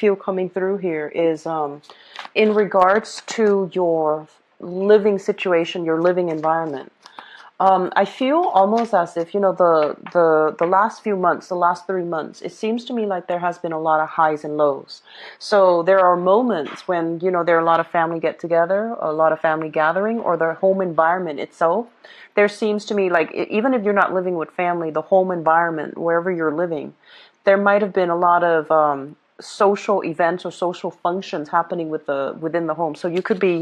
feel coming through here is in regards to your living situation, your living environment. I feel almost as if, the last few months, the last 3 months, it seems to me like there has been a lot of highs and lows. So there are moments when, there are a lot of family get together, a lot of family gathering, or the home environment itself. There seems to me like, even if you're not living with family, the home environment, wherever you're living, there might have been a lot of social events or social functions happening within the home. So you could be,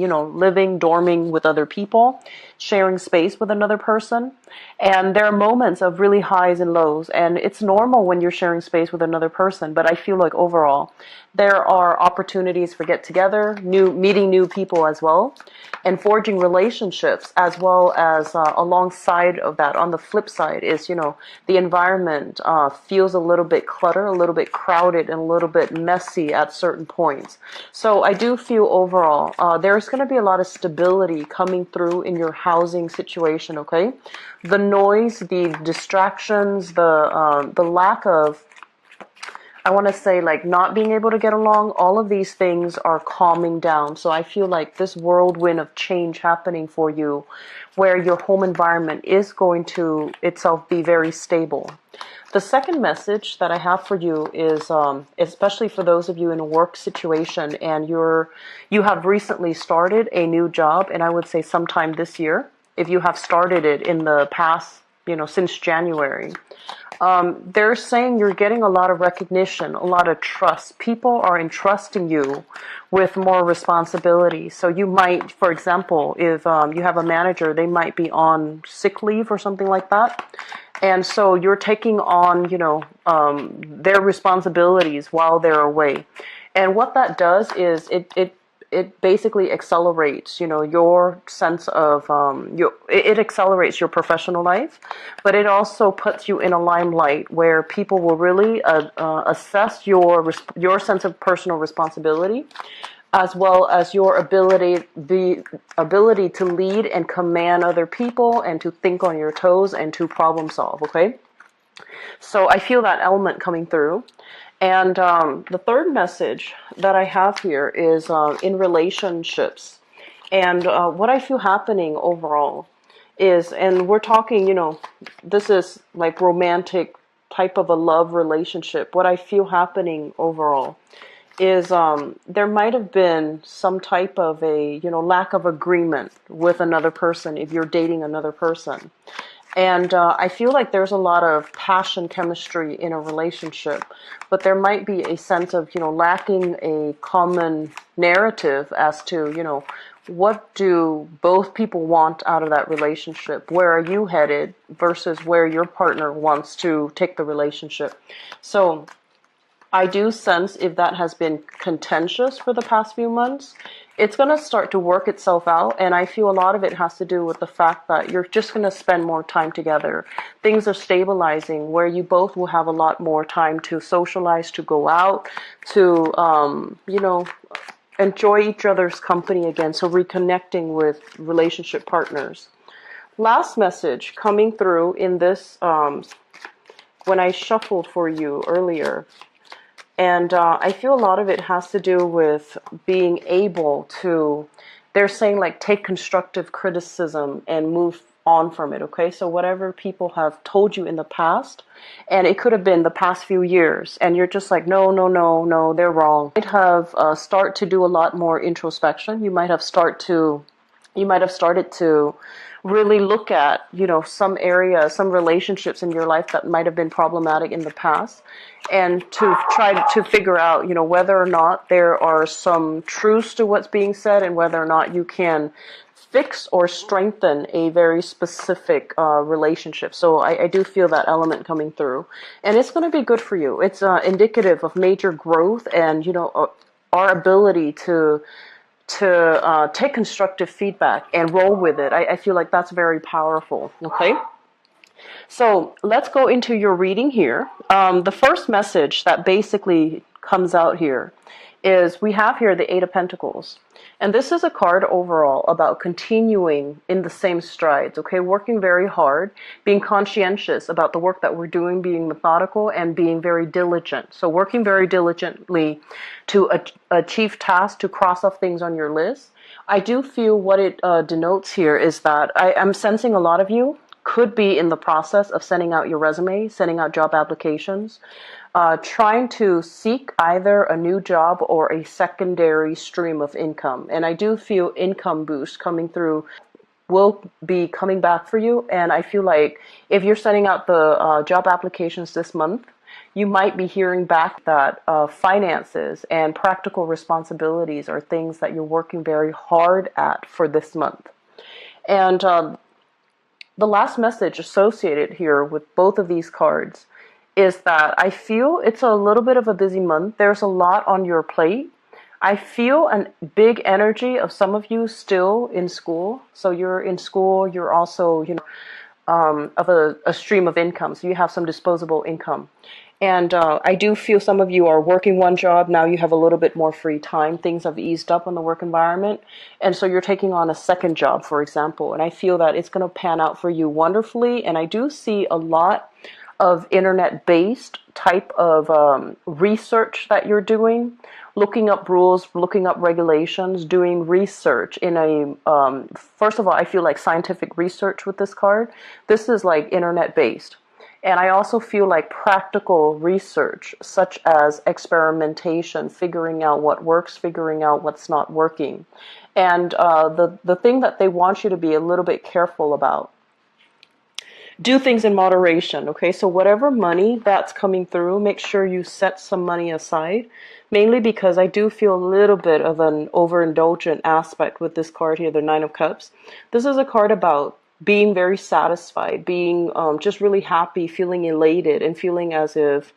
living, dorming with other people, sharing space with another person. And there are moments of really highs and lows. And it's normal when you're sharing space with another person. But I feel like overall, there are opportunities for get together, meeting new people as well, and forging relationships, as well as alongside of that, on the flip side is, the environment feels a little bit cluttered, a little bit crowded, and a little bit messy at certain points. So I do feel overall there's going to be a lot of stability coming through in your housing situation, okay? The noise, the distractions, the lack of, I want to say, like, not being able to get along, all of these things are calming down. So I feel like this whirlwind of change happening for you, where your home environment is going to itself be very stable. The second message that I have for you is, especially for those of you in a work situation and you have recently started a new job, and I would say sometime this year, if you have started it in the past, since January. They're saying you're getting a lot of recognition, a lot of trust. People are entrusting you with more responsibility. So you might, for example, if you have a manager, they might be on sick leave or something like that. And so you're taking on, their responsibilities while they're away. And what that does is it basically accelerates, your sense of, it accelerates your professional life, but it also puts you in a limelight where people will really assess your sense of personal responsibility, as well as the ability to lead and command other people and to think on your toes and to problem solve, okay? So I feel that element coming through. And the third message that I have here is in relationships. And what I feel happening overall is, and we're talking, this is like romantic type of a love relationship. What I feel happening overall is there might have been some type of a, lack of agreement with another person if you're dating another person. And I feel like there's a lot of passion, chemistry in a relationship, but there might be a sense of, lacking a common narrative as to, what do both people want out of that relationship? Where are you headed versus where your partner wants to take the relationship? So I do sense if that has been contentious for the past few months, it's going to start to work itself out. And I feel a lot of it has to do with the fact that you're just going to spend more time together. Things are stabilizing where you both will have a lot more time to socialize, to go out, to, enjoy each other's company again. So reconnecting with relationship partners. Last message coming through in this, when I shuffled for you earlier. And I feel a lot of it has to do with being able to, they're saying, like, take constructive criticism and move on from it, okay? So whatever people have told you in the past, and it could have been the past few years, and you're just like, no, they're wrong. You might have start to do a lot more introspection. You might have started to really look at, some areas, some relationships in your life that might have been problematic in the past, and to try to figure out, whether or not there are some truths to what's being said and whether or not you can fix or strengthen a very specific relationship. So I do feel that element coming through, and it's going to be good for you. It's indicative of major growth and, our ability to take constructive feedback and roll with it. I feel like that's very powerful, okay? So let's go into your reading here. The first message that basically comes out here is we have here the Eight of Pentacles. And this is a card overall about continuing in the same strides, okay? Working very hard, being conscientious about the work that we're doing, being methodical, and being very diligent. So working very diligently to achieve tasks, to cross off things on your list. I do feel what it denotes here is that I'm sensing a lot of you could be in the process of sending out your resume, sending out job applications, trying to seek either a new job or a secondary stream of income. And I do feel income boost coming through will be coming back for you. And I feel like if you're sending out the job applications this month, you might be hearing back that finances and practical responsibilities are things that you're working very hard at for this month. And the last message associated here with both of these cards is that I feel it's a little bit of a busy month. There's a lot on your plate. I feel a big energy of some of you still in school. So you're in school, you're also, of a stream of income. So you have some disposable income. And I do feel some of you are working one job. Now you have a little bit more free time. Things have eased up in the work environment. And so you're taking on a second job, for example. And I feel that it's going to pan out for you wonderfully. And I do see a lot of internet-based type of research that you're doing, looking up rules, looking up regulations, doing research in a, first of all, I feel like scientific research with this card. This is like internet-based. And I also feel like practical research, such as experimentation, figuring out what works, figuring out what's not working. And the thing that they want you to be a little bit careful about, do things in moderation, okay? So whatever money that's coming through, make sure you set some money aside, mainly because I do feel a little bit of an overindulgent aspect with this card here, the Nine of Cups. This is a card about being very satisfied, being just really happy, feeling elated, and feeling as if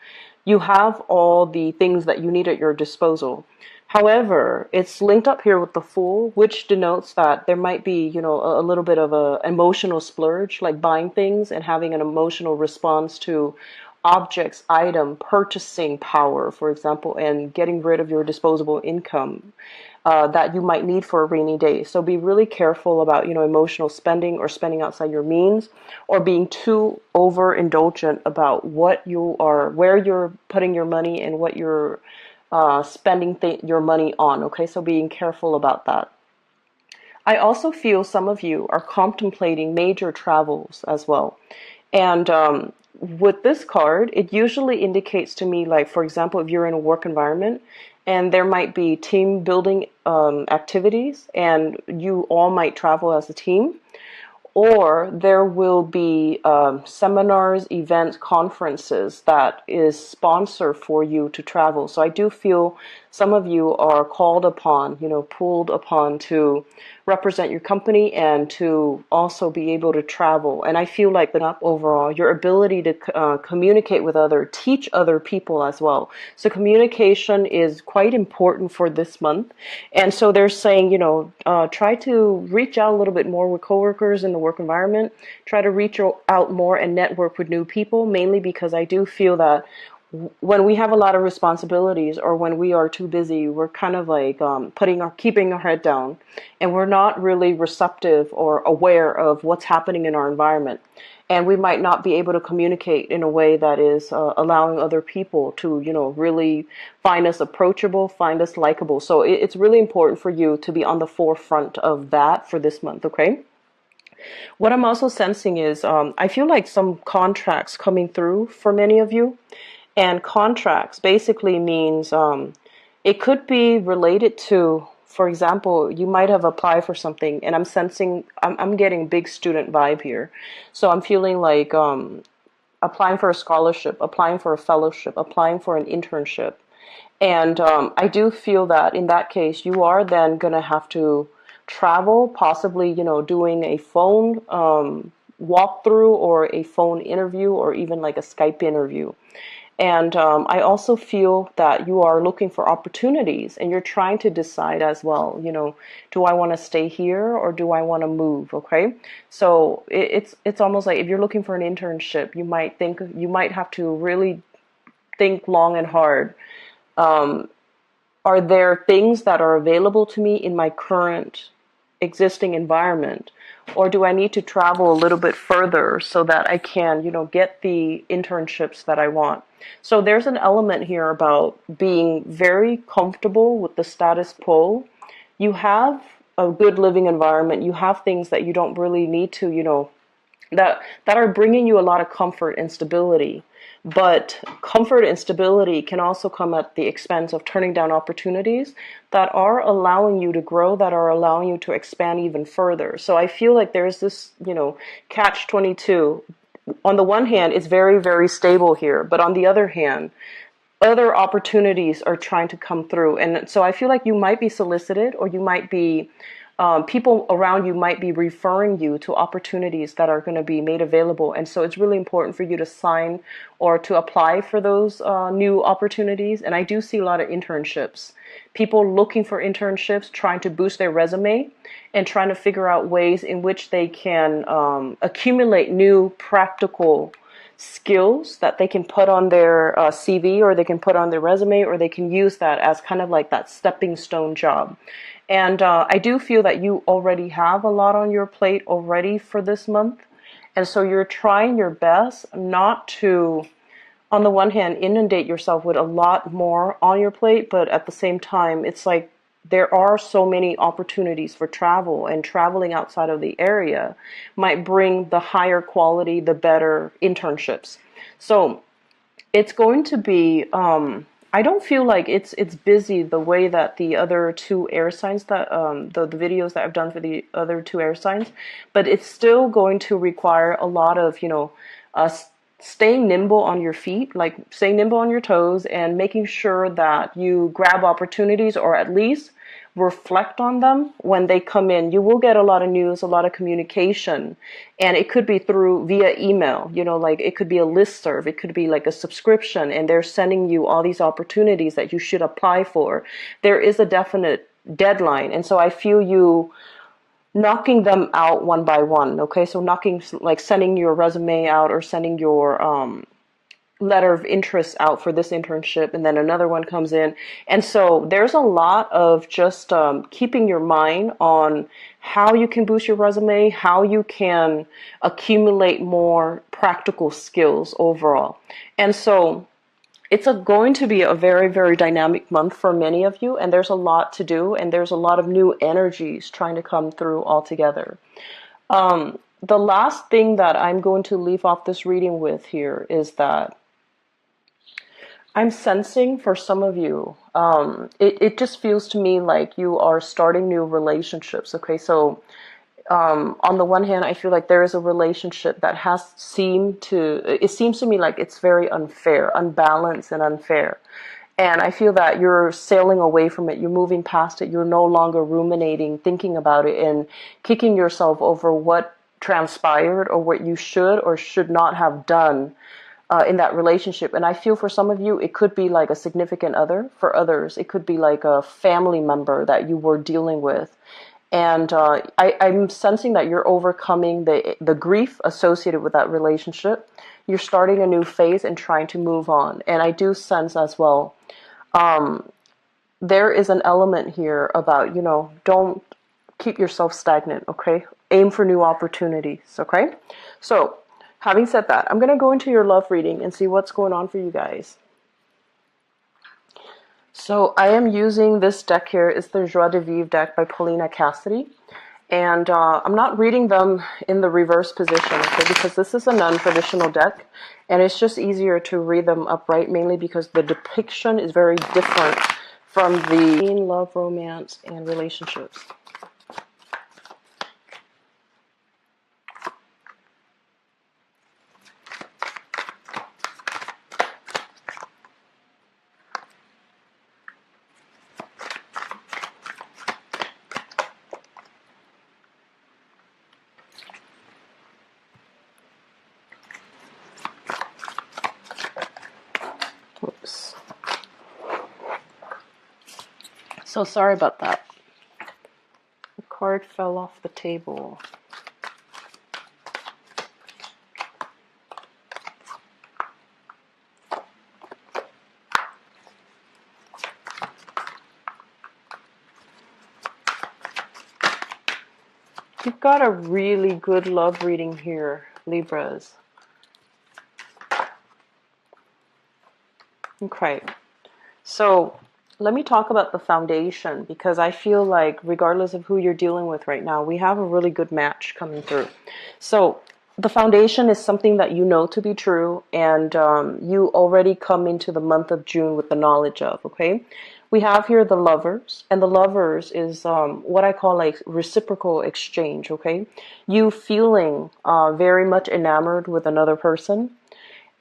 you have all the things that you need at your disposal. However, it's linked up here with the Fool, which denotes that there might be, a little bit of a emotional splurge, like buying things and having an emotional response to objects, item, purchasing power, for example, and getting rid of your disposable income that you might need for a rainy day. So be really careful about, emotional spending or spending outside your means, or being too overindulgent about where you're putting your money and what you're spending your money on, okay? So being careful about that. I also feel some of you are contemplating major travels as well. And with this card, it usually indicates to me, like, for example, if you're in a work environment and there might be team building activities and you all might travel as a team, or there will be seminars, events, conferences that is sponsor for you to travel. So I do feel some of you are called upon, pulled upon to represent your company and to also be able to travel. And I feel like that overall, your ability to communicate with teach other people as well. So communication is quite important for this month. And so they're saying, try to reach out a little bit more with coworkers in the work environment. Try to reach out more and network with new people, mainly because I do feel that when we have a lot of responsibilities or when we are too busy, we're kind of like keeping our head down, and we're not really receptive or aware of what's happening in our environment. And we might not be able to communicate in a way that is allowing other people to, really find us approachable, find us likable. So it's really important for you to be on the forefront of that for this month, okay? What I'm also sensing is I feel like some contracts coming through for many of you. And contracts basically means it could be related to, for example, you might have applied for something, and I'm getting big student vibe here. So I'm feeling like applying for a scholarship, applying for a fellowship, applying for an internship. And I do feel that in that case, you are then going to have to travel, possibly, doing a phone walkthrough or a phone interview or even like a Skype interview. And I also feel that you are looking for opportunities and you're trying to decide as well, do I want to stay here or do I want to move? Okay. So it's almost like if you're looking for an internship, you might have to really think long and hard Are there things that are available to me in my current existing environment? Or do I need to travel a little bit further so that I can, get the internships that I want? So there's an element here about being very comfortable with the status quo. You have a good living environment. You have things that you don't really need to, that are bringing you a lot of comfort and stability. But comfort and stability can also come at the expense of turning down opportunities that are allowing you to grow, that are allowing you to expand even further. So I feel like there's this, catch 22. On the one hand, it's very, very stable here, but on the other hand, other opportunities are trying to come through. And so I feel like you might be solicited, or you might be, people around you might be referring you to opportunities that are going to be made available. And so it's really important for you to sign or to apply for those new opportunities. And I do see a lot of internships, people looking for internships, trying to boost their resume and trying to figure out ways in which they can accumulate new practical skills that they can put on their CV, or they can put on their resume, or they can use that as kind of like that stepping stone job. And I do feel that you already have a lot on your plate already for this month. And so you're trying your best not to, on the one hand, inundate yourself with a lot more on your plate, but at the same time, it's like there are so many opportunities for travel, and traveling outside of the area might bring the higher quality, the better internships. So it's going to be, I don't feel like it's busy the way that the other two air signs, that the videos that I've done for the other two air signs, but it's still going to require a lot of, staying nimble on your feet, like staying nimble on your toes, and making sure that you grab opportunities, or at least reflect on them when they come in. You will get a lot of news, a lot of communication, and it could be through via email, like it could be a listserv, it could be like a subscription, and they're sending you all these opportunities that you should apply for. There is a definite deadline, and so I feel you knocking them out one by one. Okay, so like sending your resume out, or sending your letter of interest out for this internship, and then another one comes in. And so there's a lot of just keeping your mind on how you can boost your resume, how you can accumulate more practical skills overall. And so it's going to be a very, very dynamic month for many of you, and there's a lot to do, and there's a lot of new energies trying to come through altogether. The last thing that I'm going to leave off this reading with here is that I'm sensing for some of you, it just feels to me like you are starting new relationships. Okay, so on the one hand, I feel like there is a relationship that it seems to me like it's very unfair, unbalanced and unfair. And I feel that you're sailing away from it. You're moving past it. You're no longer ruminating, thinking about it, and kicking yourself over what transpired, or what you should or should not have done in that relationship. And I feel for some of you, it could be like a significant other. For others, it could be like a family member that you were dealing with. And I'm sensing that you're overcoming the grief associated with that relationship. You're starting a new phase and trying to move on. And I do sense as well, there is an element here about, don't keep yourself stagnant, okay? Aim for new opportunities, okay? So, having said that, I'm going to go into your love reading and see what's going on for you guys. So I am using this deck here. It's the Joie de Vivre deck by Paulina Cassidy. And I'm not reading them in the reverse position, okay, because this is a non-traditional deck. And it's just easier to read them upright, mainly because the depiction is very different from the love, romance, and relationships. Oops. So sorry about that. The card fell off the table. You've got a really good love reading here, Libras. Okay. So let me talk about the foundation, because I feel like regardless of who you're dealing with right now, we have a really good match coming through. So the foundation is something that you know to be true, and you already come into the month of June with the knowledge of, okay? We have here the lovers, and the lovers is what I call like reciprocal exchange, okay? You feeling very much enamored with another person,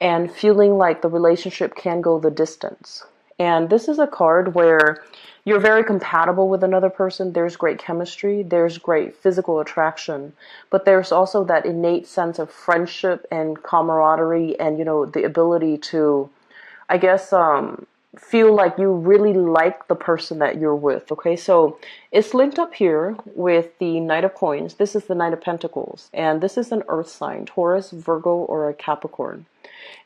and feeling like the relationship can go the distance. And this is a card where you're very compatible with another person. There's great chemistry, there's great physical attraction, but there's also that innate sense of friendship and camaraderie, and the ability to, I guess, feel like you really like the person that you're with. Okay, so it's linked up here with the Knight of Coins. This is the Knight of Pentacles, and this is an earth sign, Taurus, Virgo, or a Capricorn.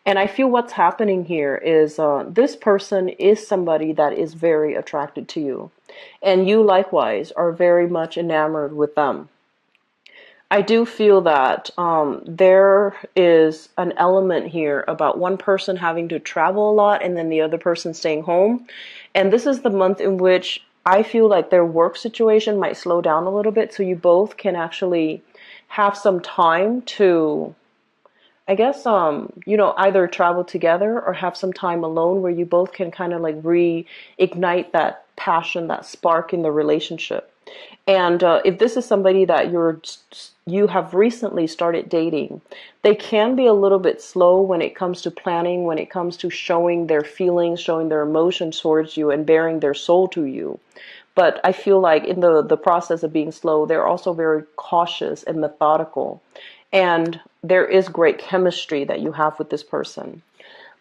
And I feel what's happening here is this person is somebody that is very attracted to you, and you likewise are very much enamored with them. I do feel that there is an element here about one person having to travel a lot and then the other person staying home. And this is the month in which I feel like their work situation might slow down a little bit, so you both can actually have some time to, I guess, either travel together or have some time alone where you both can kind of like reignite that passion, that spark in the relationship. And if this is somebody that you have recently started dating, they can be a little bit slow when it comes to planning, when it comes to showing their feelings, showing their emotions towards you, and bearing their soul to you. But I feel like in the process of being slow, they're also very cautious and methodical. And there is great chemistry that you have with this person.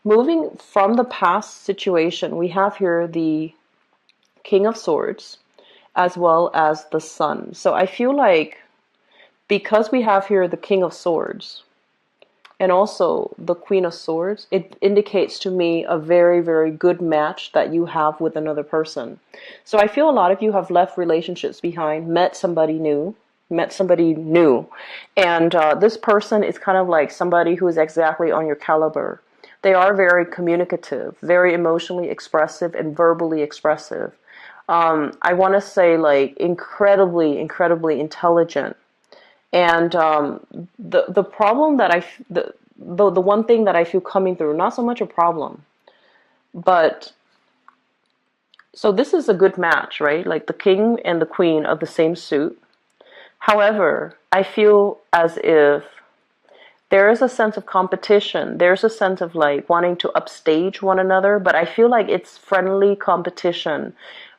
Moving from the past situation, we have here the King of Swords as well as the Sun. So I feel like because we have here the King of Swords and also the Queen of Swords, it indicates to me a very, very good match that you have with another person. So I feel a lot of you have left relationships behind, met somebody new, and this person is kind of like somebody who is exactly on your caliber. They are very communicative, very emotionally expressive, and verbally expressive. I want to say like incredibly, incredibly intelligent. And the problem that the one thing that I feel coming through, not so much a problem, but so this is a good match, right? Like the king and the queen of the same suit. However, I feel as if there is a sense of competition. There's a sense of like wanting to upstage one another, but I feel like it's friendly competition.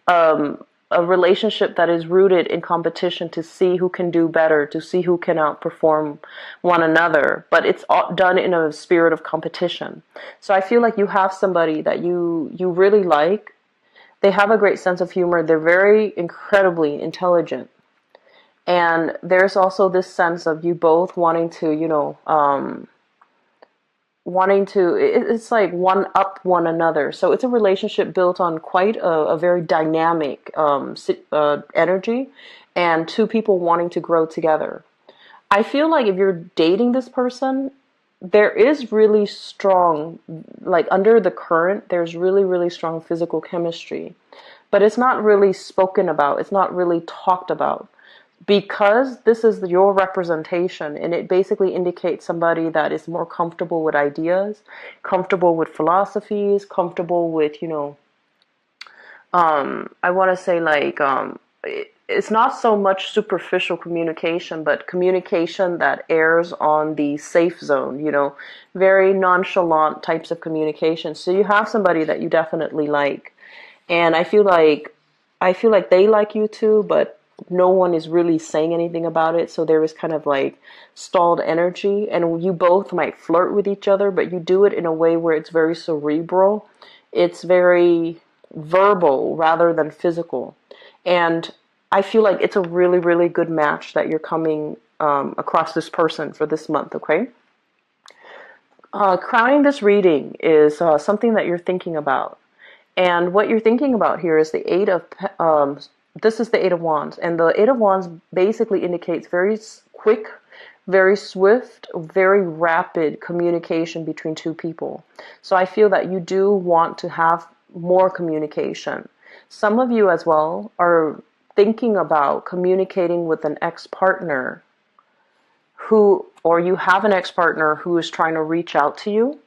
A relationship that is rooted in competition to see who can do better, to see who can outperform one another, but it's all done in a spirit of competition. So I feel like you have somebody that you really like. They have a great sense of humor. They're very incredibly intelligent. And there's also this sense of you both wanting to, it's like one up one another. So it's a relationship built on quite a very dynamic energy, and two people wanting to grow together. I feel like if you're dating this person, there is really strong, like under the current, there's really, really strong physical chemistry. But it's not really spoken about. It's not really talked about. Because this is your representation, and it basically indicates somebody that is more comfortable with ideas, comfortable with philosophies, comfortable with, I want to say like, it's not so much superficial communication, but communication that airs on the safe zone, very nonchalant types of communication. So you have somebody that you definitely like. And I feel like they like you too, but no one is really saying anything about it. So there is kind of like stalled energy, and you both might flirt with each other, but you do it in a way where it's very cerebral. It's very verbal rather than physical. And I feel like it's a really, really good match that you're coming across this person for this month, okay? Crowning this reading is something that you're thinking about. And what you're thinking about here is the this is the Eight of Wands, and the Eight of Wands basically indicates very quick, very swift, very rapid communication between two people. So I feel that you do want to have more communication. Some of you as well are thinking about communicating with an ex-partner who, or you have an ex-partner who is trying to reach out to you,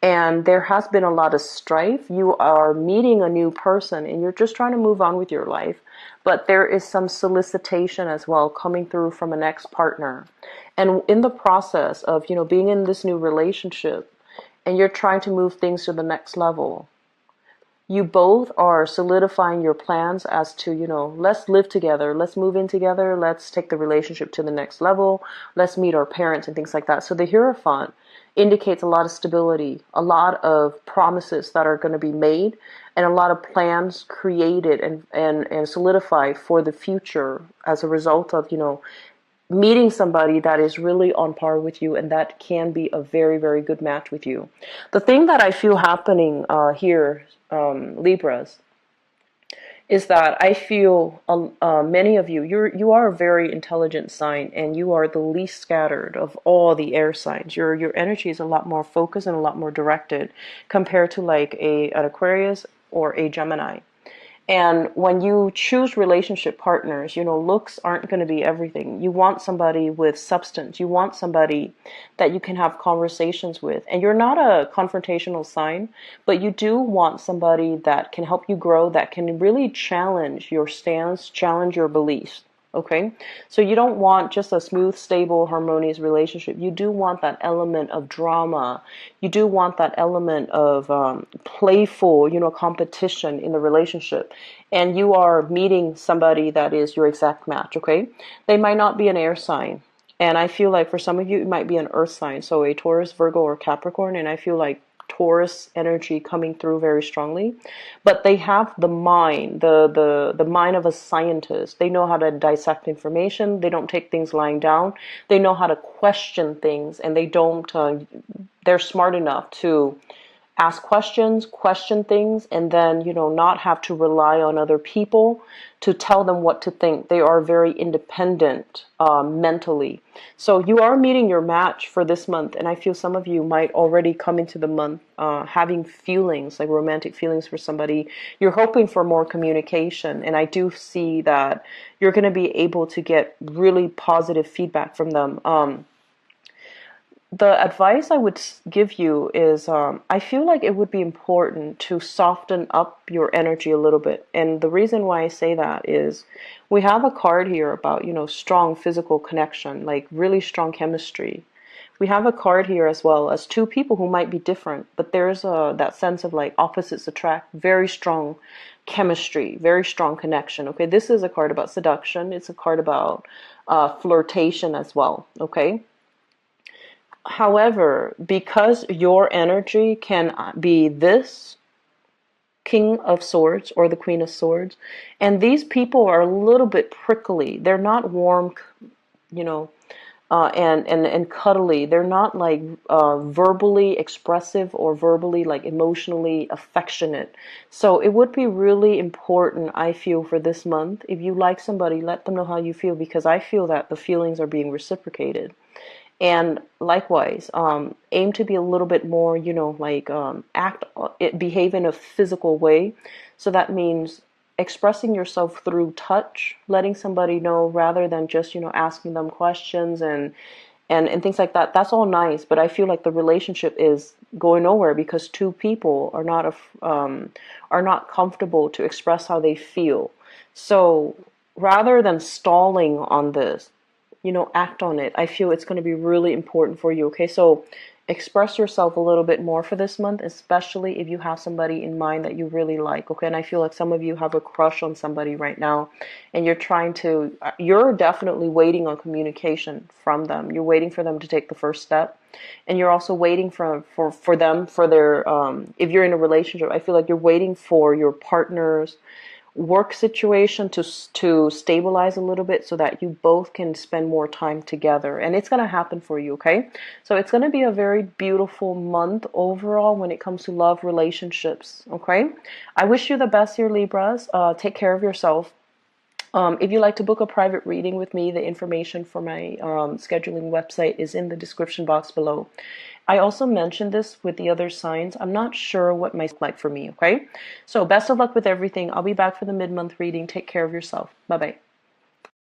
and there has been a lot of strife. You are meeting a new person and you're just trying to move on with your life, but there is some solicitation as well coming through from an ex-partner. And in the process of, being in this new relationship and you're trying to move things to the next level, you both are solidifying your plans as to, let's live together, let's move in together, let's take the relationship to the next level, let's meet our parents and things like that. So the Hierophant indicates a lot of stability, a lot of promises that are going to be made, and a lot of plans created and solidified for the future as a result of, meeting somebody that is really on par with you and that can be a very, very good match with you. The thing that I feel happening here, Libras, is that I feel many of you, you are a very intelligent sign, and you are the least scattered of all the air signs. Your energy is a lot more focused and a lot more directed compared to like an Aquarius or a Gemini. And when you choose relationship partners, looks aren't going to be everything. You want somebody with substance. You want somebody that you can have conversations with. And you're not a confrontational sign, but you do want somebody that can help you grow, that can really challenge your stance, challenge your beliefs. Okay, so you don't want just a smooth, stable, harmonious relationship. You do want that element of drama. You do want that element of playful, competition in the relationship. And you are meeting somebody that is your exact match. Okay, they might not be an air sign, and I feel like for some of you it might be an earth sign, so a Taurus, Virgo, or Capricorn. And I feel like Taurus energy coming through very strongly, but they have the mind, the mind of a scientist. They know how to dissect information. They don't take things lying down. They know how to question things, and they don't. They're smart enough to ask questions, question things, and then, not have to rely on other people to tell them what to think. They are very independent mentally. So you are meeting your match for this month, and I feel some of you might already come into the month having feelings, like romantic feelings for somebody. You're hoping for more communication, and I do see that you're going to be able to get really positive feedback from them. The advice I would give you is I feel like it would be important to soften up your energy a little bit. And the reason why I say that is we have a card here about, strong physical connection, like really strong chemistry. We have a card here as well as two people who might be different, but there's that sense of like opposites attract, very strong chemistry, very strong connection. Okay, this is a card about seduction. It's a card about flirtation as well. Okay. However, because your energy can be this King of Swords or the Queen of Swords, and these people are a little bit prickly. They're not warm, and cuddly. They're not like verbally expressive or verbally like emotionally affectionate. So it would be really important, I feel, for this month, if you like somebody, let them know how you feel, because I feel that the feelings are being reciprocated. And likewise, aim to be a little bit more, behave in a physical way. So that means expressing yourself through touch, letting somebody know rather than just, asking them questions and things like that. That's all nice, but I feel like the relationship is going nowhere because two people are not comfortable to express how they feel. So rather than stalling on this, act on it. I feel it's going to be really important for you. Okay, so express yourself a little bit more for this month, especially if you have somebody in mind that you really like. Okay, and I feel like some of you have a crush on somebody right now, and you're definitely waiting on communication from them. You're waiting for them to take the first step, and you're also waiting for them for their if you're in a relationship, I feel like you're waiting for your partner's work situation to stabilize a little bit so that you both can spend more time together, and it's going to happen for you. Okay, so it's going to be a very beautiful month overall when it comes to love, relationships. Okay, I wish you the best here, Libras. Take care of yourself. If you'd like to book a private reading with me, the information for my scheduling website is in the description box below. I also mentioned this with the other signs. I'm not sure what my like for me, okay? So best of luck with everything. I'll be back for the mid-month reading. Take care of yourself. Bye-bye.